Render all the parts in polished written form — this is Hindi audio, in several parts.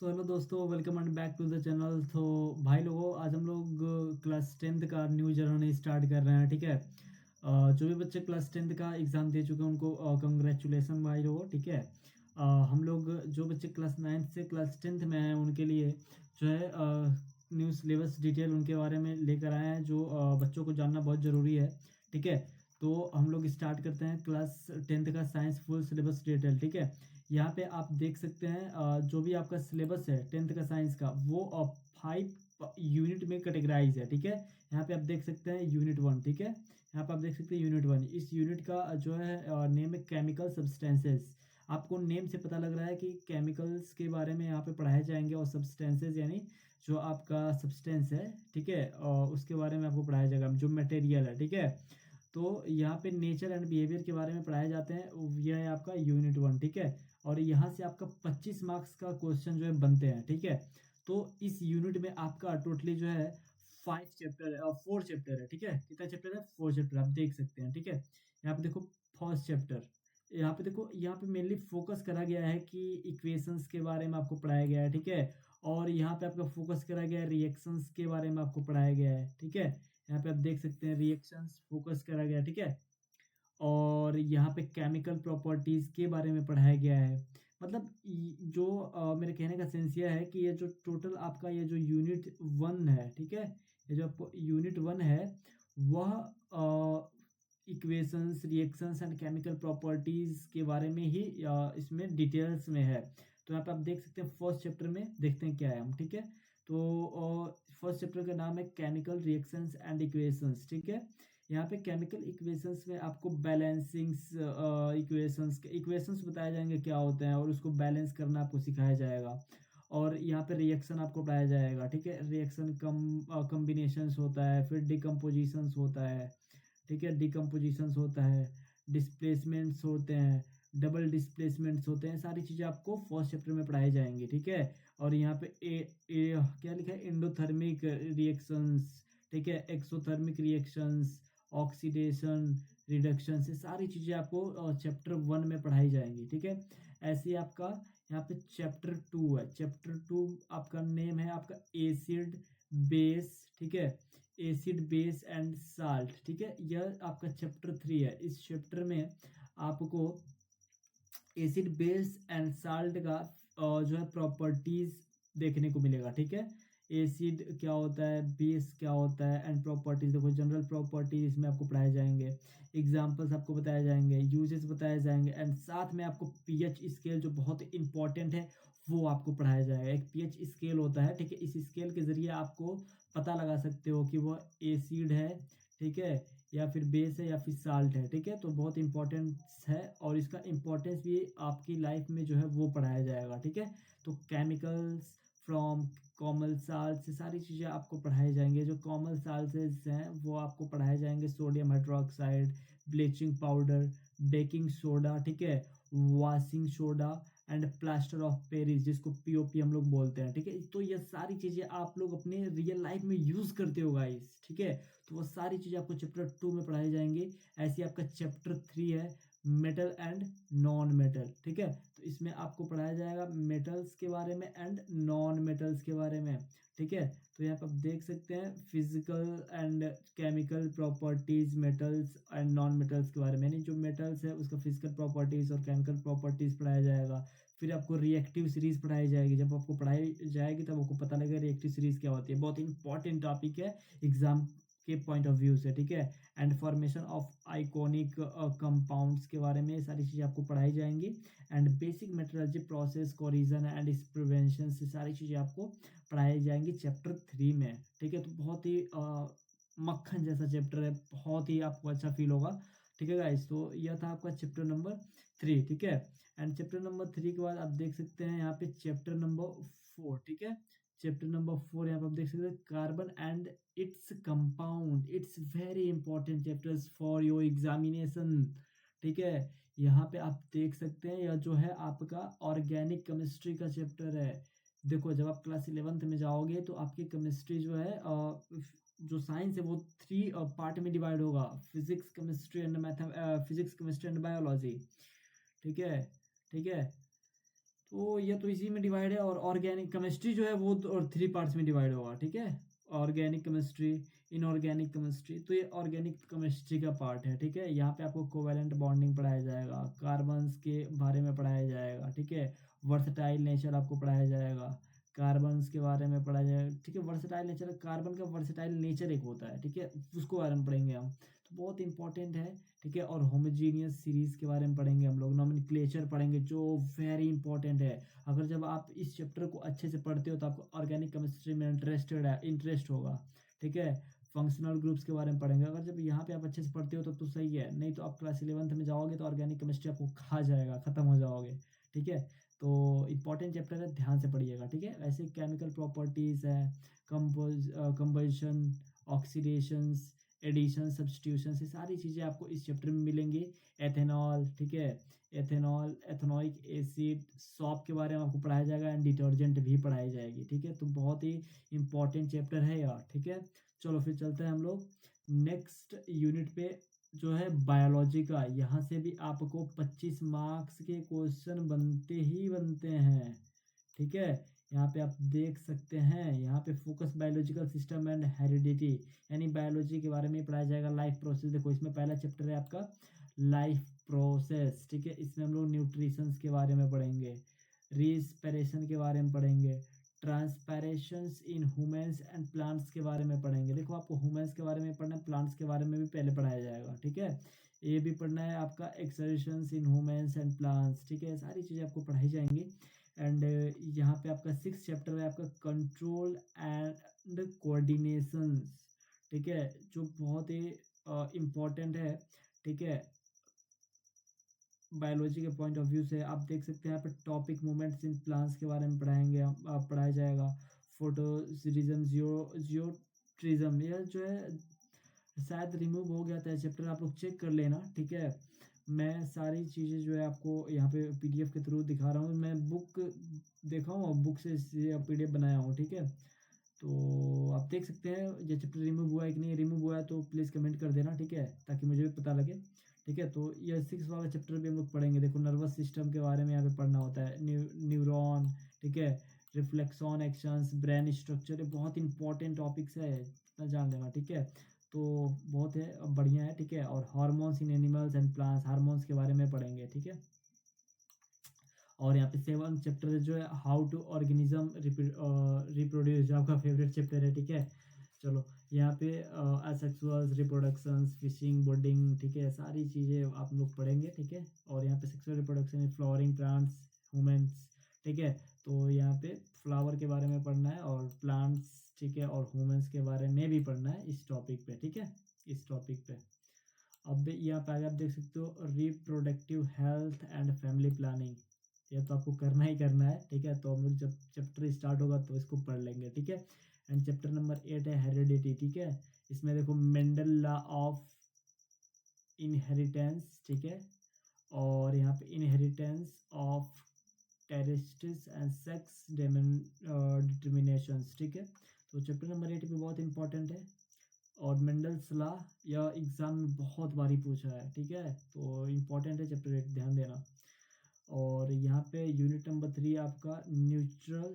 सो हेलो दोस्तों, welcome and back to the channel. तो भाई लोगों, आज हम लोग क्लास टेंथ का न्यू जर्नी स्टार्ट कर रहे हैं। ठीक है। जो भी बच्चे क्लास टेंथ का एग्ज़ाम दे चुके हैं उनको कंग्रेचुलेसन भाई लोगों। ठीक है। हम लोग जो बच्चे क्लास नाइन्थ से क्लास टेंथ में हैं उनके लिए जो है न्यू सिलेबस डिटेल उनके बारे में लेकर आए हैं, जो बच्चों को जानना बहुत ज़रूरी है। ठीक है। तो हम लोग स्टार्ट करते हैं क्लास टेंथ का साइंस फुल सिलेबस डिटेल। ठीक है। यहाँ पे आप देख सकते हैं जो भी आपका सिलेबस है टेंथ का साइंस का वो 5 यूनिट में कैटेगराइज है। ठीक है। यहाँ पे आप देख सकते हैं यूनिट 1। ठीक है। यहाँ पे आप देख सकते हैं यूनिट 1। इस यूनिट का जो है नेम है केमिकल सब्सटेंसेस। आपको नेम से पता लग रहा है कि केमिकल्स के बारे में यहाँ पे पढ़ाए जाएंगे, और सब्सटेंसेस यानी जो आपका सब्सटेंस है, ठीक है, और उसके बारे में आपको पढ़ाया जाएगा, जो मटेरियल है। ठीक है। तो यहाँ पे नेचर एंड बिहेवियर के बारे में पढ़ाए जाते हैं। यह है आपका यूनिट 1। ठीक है। और यहाँ से आपका 25 मार्क्स का क्वेश्चन जो है बनते हैं। ठीक है। तो इस यूनिट में आपका टोटली जो है 4 चैप्टर है। ठीक है। कितना चैप्टर है? 4 चैप्टर आप देख सकते हैं। ठीक है। यहाँ पे देखो, फर्स्ट चैप्टर, यहाँ पे देखो, यहाँ पे मेनली फोकस करा गया है कि इक्वेशंस के बारे में आपको पढ़ाया गया है। ठीक है। और यहाँ पे आपका फोकस करा गया है रिएक्शंस के बारे में आपको पढ़ाया गया है। ठीक है। यहाँ पे आप देख सकते हैं रिएक्शंस फोकस करा गया है। ठीक है। और यहाँ पे केमिकल प्रॉपर्टीज के बारे में पढ़ाया गया है। मतलब जो मेरे कहने का सेंस यह है कि ये जो टोटल आपका ये जो यूनिट 1 है, ठीक है, ये जो आपको यूनिट 1 है वह equations, reactions and chemical properties के बारे में ही इसमें डिटेल्स में है। तो यहाँ पे आप देख सकते हैं फर्स्ट चैप्टर में देखते हैं क्या है हम। ठीक है। तो फर्स्ट चैप्टर का नाम है केमिकल रिएक्शंस एंड इक्वेशंस। ठीक है। यहाँ पे केमिकल इक्वेशंस में आपको बैलेंसिंग्स इक्वेशंस बताए जाएंगे क्या होते हैं, और उसको बैलेंस करना आपको सिखाया जाएगा। और यहाँ पे रिएक्शन आपको पढ़ाया जाएगा। ठीक है। रिएक्शन कम्बिनेशंस होता है, फिर डिकम्पोजिशंस होता है। ठीक है। डिकम्पोजिशंस होता है, डिस्प्लेसमेंट्स होते हैं, डबल डिस्प्लेसमेंट्स होते हैं। सारी चीज़ें आपको फर्स्ट चैप्टर में पढ़ाई जाएंगी। ठीक है। और यहाँ पे क्या लिखा है? एंडोथर्मिक रिएक्शंस, ठीक है, एक्सोथर्मिक रिएक्शंस, ऑक्सीडेशन, रिडक्शन, से सारी चीज़ें आपको चैप्टर 1 में पढ़ाई जाएंगी। ठीक है। ऐसे ही आपका यहाँ पे चैप्टर 2 है। चैप्टर 2 आपका नेम है आपका एसिड बेस। ठीक है। Acid base and salt. ठीक है। यह आपका चैप्टर 3 है। इस चैप्टर में आपको एसिड बेस एंड साल्ट का जो है प्रॉपर्टीज देखने को मिलेगा। ठीक है। एसिड क्या होता है, बेस क्या होता है, एंड प्रॉपर्टीज देखो, जनरल प्रॉपर्टीज इसमें आपको पढ़ाए जाएंगे, एग्जांपल्स आपको बताए जाएंगे, यूजेस बताए जाएंगे, एंड साथ में आपको पीएच स्केल जो बहुत इंपॉर्टेंट है वो आपको पढ़ाया जाएगा। एक पीएच स्केल होता है। ठीक है। इस स्केल के जरिए आपको पता लगा सकते हो कि वो एसिड है, ठीक है, या फिर बेस है, या फिर साल्ट है। ठीक है। तो बहुत इंपॉर्टेंस है, और इसका इंपॉर्टेंस भी आपकी लाइफ में जो है वो पढ़ाया जाएगा। ठीक है। तो केमिकल्स फ्रॉम कॉमन साल्ट से सारी चीज़ें आपको पढ़ाई जाएंगे। जो कॉमन साल्ट्स हैं वो आपको पढ़ाए जाएंगे, sodium hydroxide, bleaching powder, baking soda, ठीक है, washing soda, and plaster of Paris, जिसको पीओपी हम लोग बोलते हैं। ठीक है। तो ये सारी चीज़ें आप लोग अपने रियल लाइफ में यूज़ करते हो गाइस। ठीक है। तो वो सारी चीज़ें आपको चैप्टर 2 में पढ़ाई जाएंगी। ऐसे आपका चैप्टर 3 है मेटल एंड नॉन मेटल। ठीक है। तो इसमें आपको पढ़ाया जाएगा मेटल्स के बारे में एंड नॉन मेटल्स के बारे में। ठीक है। तो यहाँ पर आप देख सकते हैं physical and chemical properties metals and non metals के बारे में, यानी जो मेटल्स है उसका फिजिकल प्रॉपर्टीज और केमिकल प्रॉपर्टीज पढ़ाया जाएगा। फिर आपको रिएक्टिव सीरीज पढ़ाई जाएगी। जब आपको पढ़ाई जाएगी तब आपको पता लगेगा रिएक्टिव सीरीज क्या होती है। बहुत इंपॉर्टेंट टॉपिक है एग्जाम के पॉइंट ऑफ व्यू से। ठीक है। And formation of iconic compounds के बारे में ये सारी चीज़ें आपको पढ़ाई जाएंगी। And basic metrology process corrosion and इस प्रिवेंशन से सारी चीज़ें आपको पढ़ाई जाएंगी चैप्टर 3 में। ठीक है। तो बहुत ही मक्खन जैसा चैप्टर है, बहुत ही आपको अच्छा फील होगा। ठीक है गाइस। तो यह था आपका चैप्टर नंबर 3। ठीक है। एंड चैप्टर नंबर 3 के बाद आप देख सकते हैं यहाँ पे चैप्टर नंबर 4। ठीक है। चैप्टर नंबर 4 यहाँ पे आप देख सकते हैं carbon and its compound. It's very important chapters for your examination. ठीक है। यहाँ पे आप देख सकते हैं यह जो है आपका ऑर्गेनिक केमिस्ट्री का चैप्टर है। देखो, जब आप क्लास 11th में जाओगे तो आपकी केमिस्ट्री जो है जो साइंस है वो 3 पार्ट में डिवाइड होगा, फिजिक्स केमिस्ट्री एंड बायोलॉजी। ठीक है। ठीक है। तो ये तो इसी में डिवाइड है। और ऑर्गेनिक केमिस्ट्री जो है वो और 3 पार्ट्स में डिवाइड होगा, ठीक है। ऑर्गेनिक केमिस्ट्री, इनऑर्गेनिक केमिस्ट्री, तो ये ऑर्गेनिक केमिस्ट्री का पार्ट है, ठीक है। यहाँ पे आपको कोवेलेंट बॉन्डिंग पढ़ाया जाएगा, कार्बन्स के बारे में पढ़ाया जाएगा, ठीक है। वर्सटाइल नेचर आपको पढ़ाया जाएगा, कार्बन्स के बारे में पढ़ाया जाएगा, ठीक है। वर्सटाइल नेचर, कार्बन का वर्सटाइल नेचर एक होता है, ठीक है, उसको बारे में पढ़ेंगे हम, तो बहुत इंपॉर्टेंट है, ठीक है। और होमोजीनियस सीरीज के बारे में पढ़ेंगे हम लोग, नॉमेनक्लेचर पढ़ेंगे जो वेरी इंपॉर्टेंट है। अगर जब आप इस चैप्टर को अच्छे से पढ़ते हो तो आपको ऑर्गेनिक केमिस्ट्री में इंटरेस्ट होगा, ठीक है। फंक्शनल ग्रुप्स के बारे में पढ़ेंगे। अगर जब यहाँ पे आप अच्छे से पढ़ते हो तो सही है, नहीं तो आप क्लास 11th में जाओगे तो ऑर्गेनिक केमिस्ट्री आपको खा जाएगा, खत्म हो जाओगे, ठीक है। तो इंपॉर्टेंट चैप्टर है, ध्यान से पढ़िएगा, ठीक है। ऐसे केमिकल प्रॉपर्टीज़ है, कंपोजिशन, ऑक्सीडेशंस, एडिशन, सब्स्टिट्यूशन, ये सारी चीज़ें आपको इस चैप्टर में मिलेंगी। एथेनॉल, ठीक है, एथेनॉल, एथेनोइक एसिड, सॉप के बारे में आपको पढ़ाया जाएगा, एंड डिटर्जेंट भी पढ़ाई जाएगी, ठीक है। तो बहुत ही इंपॉर्टेंट चैप्टर है यार, ठीक है। चलो फिर चलते हैं हम लोग नेक्स्ट यूनिट पे, जो है बायोलॉजी का। यहाँ से भी आपको 25 मार्क्स के क्वेश्चन बनते ही बनते हैं, ठीक है। यहाँ पे आप देख सकते हैं, यहाँ पे focus biological system and heredity, यानी बायोलॉजी के बारे में पढ़ाया जाएगा। लाइफ प्रोसेस, देखो इसमें पहला चैप्टर है आपका लाइफ प्रोसेस, ठीक है। इसमें हम लोग न्यूट्रिशंस के बारे में पढ़ेंगे, रिस्पिरेशन के बारे में पढ़ेंगे, ट्रांसपैरेशंस इन ह्यूमंस एंड प्लांट्स के बारे में पढ़ेंगे। देखो आपको ह्यूमंस के बारे में पढ़ना है, प्लांट्स के बारे में भी पहले पढ़ाया जाएगा, ठीक है। ये भी पढ़ना है आपका एक्सर्शंस इन ह्यूमंस एंड प्लांट्स, ठीक है। सारी चीज़ें आपको पढ़ाई जाएंगी। एंड यहाँ पे आपका 6th चैप्टर है आपका कंट्रोल एंड कोऑर्डिनेशन, ठीक है, जो बहुत ही इम्पोर्टेंट है, ठीक है। बायोलॉजी के पॉइंट ऑफ व्यू से आप देख सकते हैं यहाँ पे टॉपिक मूवमेंट्स इन प्लांट्स के बारे में पढ़ाएंगे, आप पढ़ाया जाएगा। फोटोसिरिज्म, जियोट्रिज्म, यह जो है शायद रिमूव हो गया था चैप्टर, आप लोग चेक कर लेना, ठीक है। मैं सारी चीज़ें जो है आपको यहाँ पे पीडीएफ के थ्रू दिखा रहा हूँ, मैं बुक देखा हूँ, बुक से पीडीएफ बनाया हूँ, ठीक है। तो आप देख सकते हैं ये चैप्टर रिमूव हुआ है कि नहीं, रिमूव हुआ है तो प्लीज़ कमेंट कर देना, ठीक है, ताकि मुझे भी पता लगे, ठीक है। तो ये 6 वाला चैप्टर भी हम लोग पढ़ेंगे। देखो नर्वस सिस्टम के बारे में यहाँ पे पढ़ना होता है, न्यूरॉन, ठीक है, रिफ्लेक्सॉन एक्शंस, ब्रेन स्ट्रक्चर, ये बहुत इंपॉर्टेंट टॉपिक्स है, इतना जान लेना, ठीक है। तो बहुत है, बढ़िया है, ठीक है। और hormones in animals and plants, hormones के बारे में पढ़ेंगे, ठीक है। और यहाँ पे 7th चैप्टर जो है हाउ टू ऑर्गेनिज्म रिप्रोड्यूस, जो आपका फेवरेट चैप्टर है, ठीक है। चलो यहाँ पे असेक्सुअल्स, रिप्रोडक्शंस, फिशिंग, बोर्डिंग, ठीक है, सारी चीज़ें आप लोग पढ़ेंगे, ठीक है। और यहाँ पे sexual reproduction, flowering plants, humans, ठीक है। तो यहाँ पे फ्लावर के बारे में पढ़ना है और प्लांट्स, ठीक है, और ह्यूमंस के बारे में भी पढ़ना है इस टॉपिक पे, ठीक है, इस टॉपिक पे। अब यहाँ पे आगे आप देख सकते हो reproductive health and family planning, ये तो आपको करना ही करना है, ठीक है। तो हम लोग जब चैप्टर स्टार्ट होगा तो इसको पढ़ लेंगे, ठीक है। एंड चैप्टर नंबर 8 है हेरिडिटी, ठीक है। इसमें देखो मेंडल लॉ ऑफ इनहेरिटेंस, ठीक है। और यहाँ पे inheritance of characteristics and sex determinations, ठीक है। तो चैप्टर नंबर 8 भी बहुत इंपॉर्टेंट है। और मेंडल्स लॉ, यह एग्जाम में बहुत बारी पूछा है, ठीक है, तो इम्पोर्टेंट है चैप्टर 8, ध्यान देना। और यहाँ पे यूनिट नंबर 3 आपका न्यूट्रल,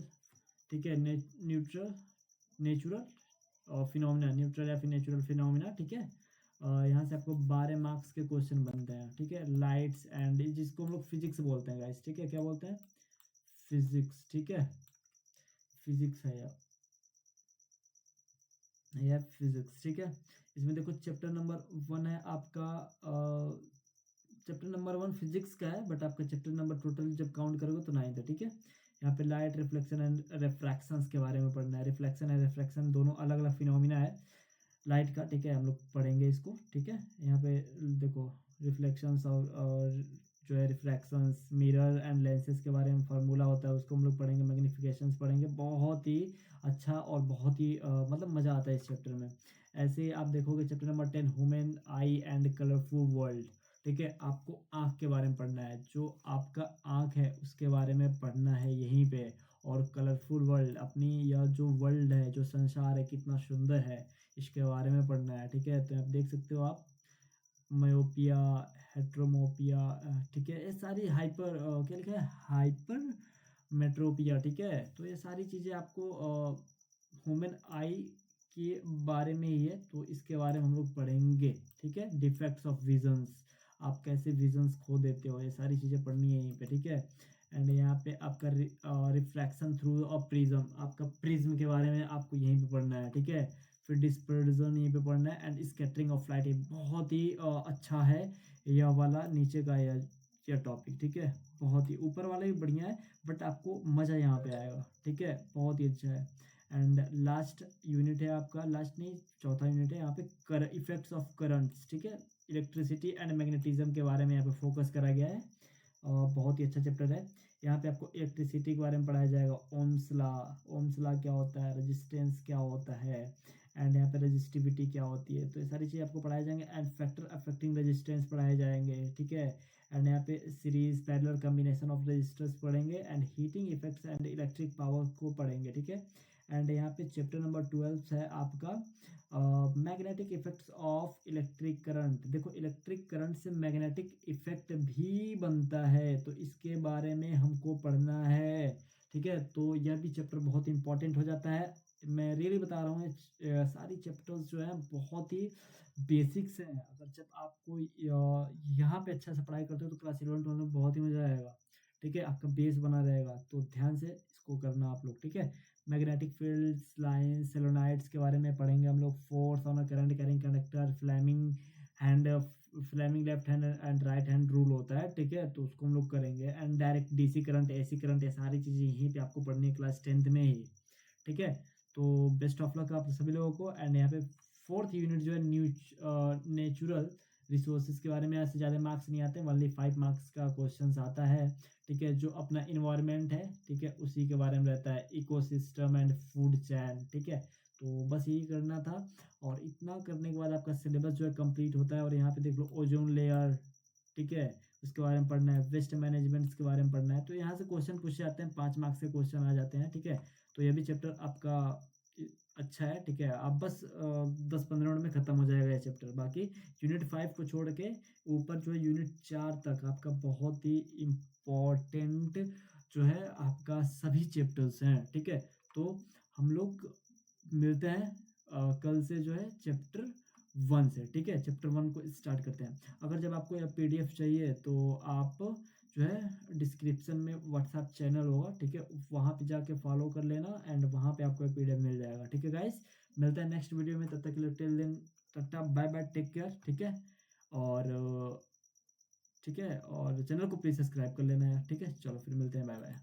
ठीक है, न्यूट्रल नेचुरल और फिनोमिना, न्यूट्रल या फिर नेचुरल फिनोमिना, ठीक है। यहाँ से आपको 12 मार्क्स के क्वेश्चन बनते हैं, ठीक है। लाइट्स एंड, जिसको हम लोग फिजिक्स बोलते हैं गाइस, ठीक है, क्या बोलते हैं, फिजिक्स, ठीक है, फिजिक्स है यार, यह फिजिक्स, ठीक है। इसमें देखो चैप्टर नंबर 1 है आपका, चैप्टर नंबर 1 फिजिक्स का है, बट आपका चैप्टर नंबर टोटल जब काउंट करोगे तो 9 है, ठीक है। यहाँ पे लाइट, रिफ्लेक्शन एंड रिफ्रैक्शंस के बारे में पढ़ना है। रिफ्लेक्शन एंड रिफ्रैक्शन दोनों अलग अलग फिनोमिना है लाइट का, ठीक है, हम लोग पढ़ेंगे इसको, ठीक है। यहाँ पे देखो रिफ्लेक्शंस और जो है रिफ्रैक्शंस, मिरर एंड लेंसेज के बारे में फार्मूला होता है, उसको हम लोग पढ़ेंगे। मैग्निफिकेशंस पढ़ेंगे, बहुत ही अच्छा और बहुत ही मतलब मज़ा आता है इस चैप्टर में। ऐसे ही आप देखोगे chapter number 10 human I and colourful world, ठीक है। आपको आँख के बारे में पढ़ना है, जो आपका आँख है उसके बारे में पढ़ना है यहीं पे। और कलरफुल वर्ल्ड, अपनी यह जो वर्ल्ड है, जो संसार है, कितना सुंदर है, इसके बारे में पढ़ना है, ठीक है। तो आप देख सकते हो आप मायोपिया, हेट्रोमोपिया, ठीक है, ये सारी हाइपर क्या लिखा है, हाइपर मेट्रोपिया, ठीक है। तो ये सारी चीज़ें आपको ह्यूमन आई के बारे में ही है, तो इसके बारे में हम लोग पढ़ेंगे, ठीक है। डिफेक्ट्स ऑफ विजन्स, आप कैसे विजन्स खो देते हो, ये सारी चीज़ें पढ़नी है यहीं पे, ठीक है। एंड यहाँ पे आपका रिफ्लेक्शन थ्रू अ प्रिज्म, आपका प्रिज्म के बारे में आपको यहीं पे पढ़ना है, ठीक है। फिर डिस्पर्जन यहीं पे पढ़ना है, एंड स्कैटरिंग ऑफ लाइट, ये बहुत ही अच्छा है यह वाला नीचे का यह टॉपिक, ठीक है। बहुत ही ऊपर वाला भी बढ़िया है, बट आपको मज़ा यहाँ पे आएगा, ठीक है, बहुत ही अच्छा है। एंड लास्ट यूनिट है आपका, लास्ट नहीं चौथा यूनिट है यहाँ पे, इफेक्ट्स ऑफ करंट्स, ठीक है। इलेक्ट्रिसिटी एंड मैग्नेटिज्म के बारे में यहाँ पे फोकस करा गया है, और बहुत ही अच्छा चैप्टर है। यहाँ पे आपको इलेक्ट्रिसिटी के बारे में पढ़ाया जाएगा, ओम्स लॉ, ओम्स लॉ क्या होता है, रेजिस्टेंस क्या होता है, एंड यहाँ पे रेजिस्टिविटी क्या होती है, तो ये सारी चीज़ आपको पढ़ाई जाएंगे। एंड फैक्टर अफेक्टिंग रेजिस्टेंस पढ़ाए जाएंगे, ठीक है। एंड यहाँ पे series parallel combination of registers पढ़ेंगे, and heating effects and electric power को पढ़ेंगे, ठीक है। एंड यहाँ पे चैप्टर नंबर 12 है आपका magnetic effects of electric current. देखो इलेक्ट्रिक करंट से मैग्नेटिक इफेक्ट भी बनता है, तो इसके बारे में हमको पढ़ना है, ठीक है। तो यह भी चैप्टर बहुत इंपॉर्टेंट हो जाता है, मैं रियली बता रहा हूँ। सारी चैप्टर्स जो है बहुत ही बेसिक्स हैं, अगर जब आपको यहाँ पे अच्छा से पढ़ाई करते हो तो क्लास 11 12 में बहुत ही मज़ा आएगा, ठीक है। आपका बेस बना रहेगा, तो ध्यान से इसको करना आप लोग, ठीक है। मैग्नेटिक फील्ड्स, लाइंस, सोलेनॉइड्स के बारे में पढ़ेंगे हम लोग। Force on a current carrying conductor, Fleming hand, Fleming left hand and right hand rule होता है, ठीक है, तो उसको हम लोग करेंगे। And direct DC current, AC current, ये सारी चीज़ें यहीं पे आपको पढ़नी है क्लास 10th में ही, ठीक है। तो बेस्ट ऑफ लक आप सभी लोगों को। एंड यहाँ पे फोर्थ यूनिट जो है नेचुरल रिसोर्सेज के बारे में, ऐसे ज़्यादा मार्क्स नहीं आते, ओनली 5 मार्क्स का क्वेश्चन आता है, ठीक है। जो अपना इन्वायरमेंट है, ठीक है, उसी के बारे में रहता है, इकोसिस्टम एंड फूड चैन, ठीक है। तो बस यही करना था, और इतना करने के बाद आपका सिलेबस जो है कंप्लीट होता है। और यहाँ पे देख लो ओजोन लेयर, ठीक है, उसके बारे में पढ़ना है। वेस्ट मैनेजमेंट के बारे में पढ़ना है, तो यहाँ से क्वेश्चन पूछे जाते हैं, 5 मार्क्स के क्वेश्चन आ जाते हैं, ठीक है। तो ये भी चैप्टर आपका अच्छा है, ठीक है। आप बस 10 15 मिनट में ख़त्म हो जाएगा ये चैप्टर। बाकी यूनिट 5 को छोड़ के ऊपर जो है यूनिट 4 तक आपका बहुत ही इम्पोर्टेंट जो है आपका सभी चैप्टर्स हैं, ठीक है। तो हम लोग मिलते हैं कल से जो है चैप्टर 1 से, ठीक है। चैप्टर 1 को स्टार्ट करते हैं। अगर जब आपको यह पीडीएफ चाहिए तो आप जो है डिस्क्रिप्शन में व्हाट्सएप चैनल होगा, ठीक है, वहाँ पे जाके फॉलो कर लेना, एंड वहाँ पे आपको पीडीएफ मिल जाएगा, ठीक है गाइस। मिलता है नेक्स्ट वीडियो में, तब तक के लिए till then tata bye bye, take care, ठीक है। और ठीक है, और चैनल को प्लीज़ सब्सक्राइब कर लेना यार, ठीक है। चलो फिर मिलते हैं, बाय बाय।